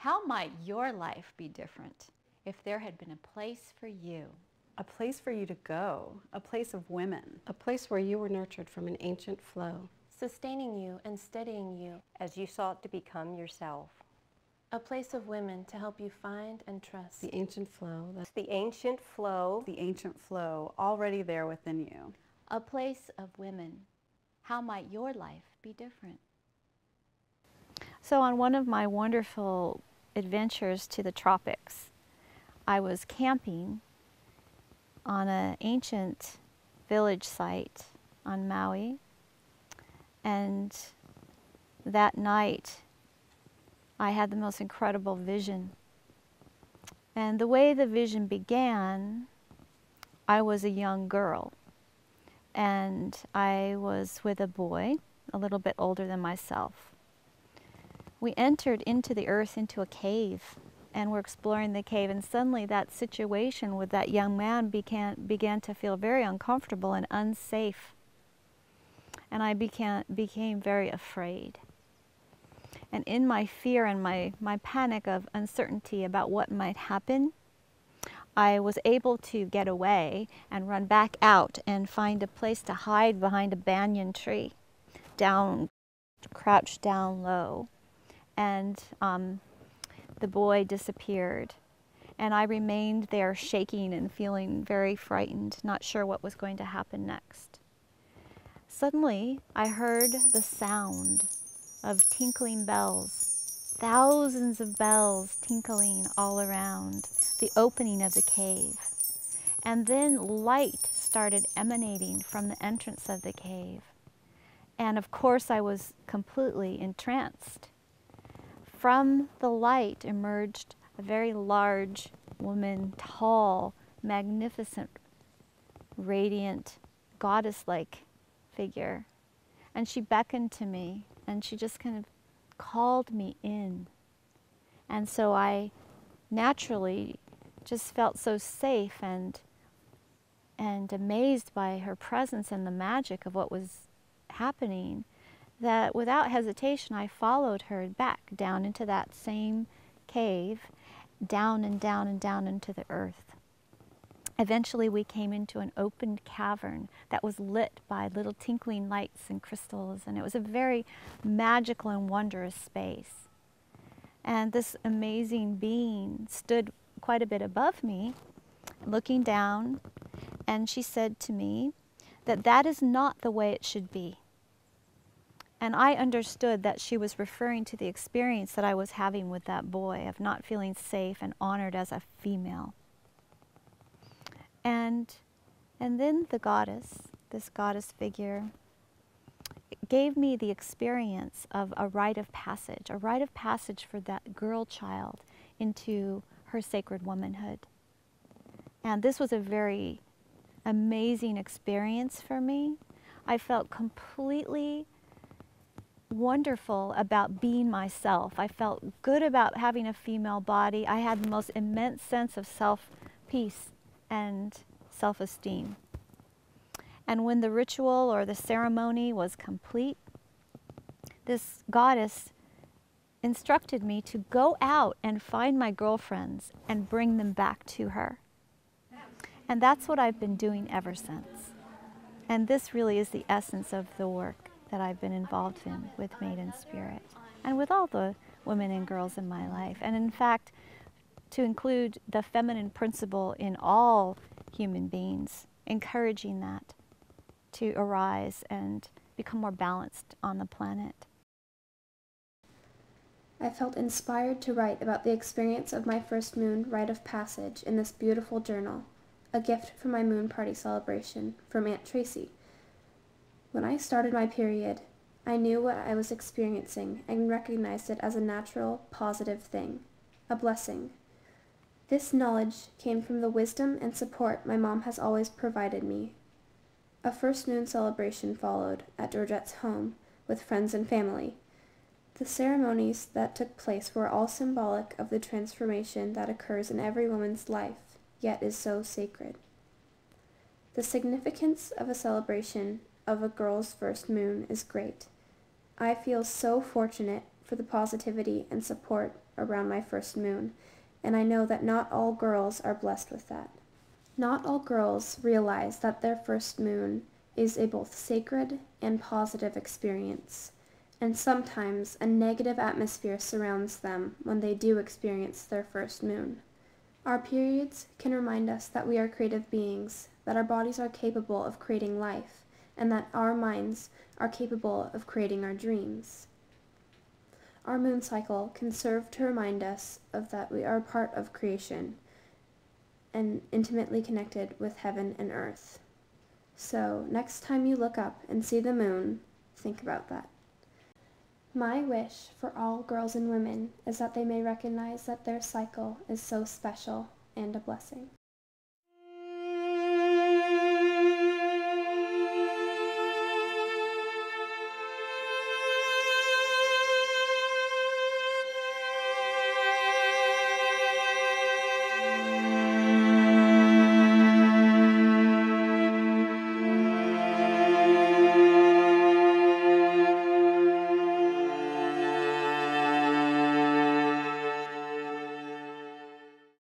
How might your life be different if there had been a place for you? A place for you to go, a place of women. A place where you were nurtured from an ancient flow, sustaining you and steadying you as you sought to become yourself. A place of women to help you find and trust. The ancient flow. It's the ancient flow. The ancient flow already there within you. A place of women. How might your life be different? So on one of my wonderful adventures to the tropics, I was camping on an ancient village site on Maui, and that night I had the most incredible vision. And the way the vision began, I was a young girl, and I was with a boy a little bit older than myself. We entered into the earth, into a cave, and we're exploring the cave, and suddenly that situation with that young man began to feel very uncomfortable and unsafe. And I became very afraid. And in my fear and my panic of uncertainty about what might happen, I was able to get away and run back out and find a place to hide behind a banyan tree, crouched down low. And the boy disappeared. And I remained there shaking and feeling very frightened, not sure what was going to happen next. Suddenly, I heard the sound of tinkling bells, thousands of bells tinkling all around the opening of the cave. And then light started emanating from the entrance of the cave. And of course, I was completely entranced. From the light emerged a very large woman, tall, magnificent, radiant, goddess-like figure. And she beckoned to me, and she just kind of called me in. And so I naturally just felt so safe and amazed by her presence and the magic of what was happening, that without hesitation I followed her back down into that same cave, down and down and down into the earth. Eventually we came into an open cavern that was lit by little tinkling lights and crystals, and it was a very magical and wondrous space. And this amazing being stood quite a bit above me, looking down, and she said to me that that is not the way it should be. And I understood that she was referring to the experience that I was having with that boy of not feeling safe and honored as a female. And then the goddess, this goddess figure, gave me the experience of a rite of passage for that girl child into her sacred womanhood. And this was a very amazing experience for me. I felt completely wonderful about being myself. I felt good about having a female body. I had the most immense sense of self-peace and self-esteem. And when the ritual or the ceremony was complete, this goddess instructed me to go out and find my girlfriends and bring them back to her. And that's what I've been doing ever since. And this really is the essence of the work that I've been involved in with Maiden Spirit and with all the women and girls in my life. And in fact, to include the feminine principle in all human beings, encouraging that to arise and become more balanced on the planet. I felt inspired to write about the experience of my first moon rite of passage in this beautiful journal, a gift for my moon party celebration from Aunt Tracy. When I started my period, I knew what I was experiencing and recognized it as a natural, positive thing, a blessing. This knowledge came from the wisdom and support my mom has always provided me. A first moon celebration followed at Georgette's home with friends and family. The ceremonies that took place were all symbolic of the transformation that occurs in every woman's life, yet is so sacred. The significance of a celebration of a girl's first moon is great. I feel so fortunate for the positivity and support around my first moon, and I know that not all girls are blessed with that. Not all girls realize that their first moon is a both sacred and positive experience, and sometimes a negative atmosphere surrounds them when they do experience their first moon. Our periods can remind us that we are creative beings, that our bodies are capable of creating life, and that our minds are capable of creating our dreams. Our moon cycle can serve to remind us of that we are part of creation and intimately connected with heaven and earth. So next time you look up and see the moon, think about that. My wish for all girls and women is that they may recognize that their cycle is so special and a blessing.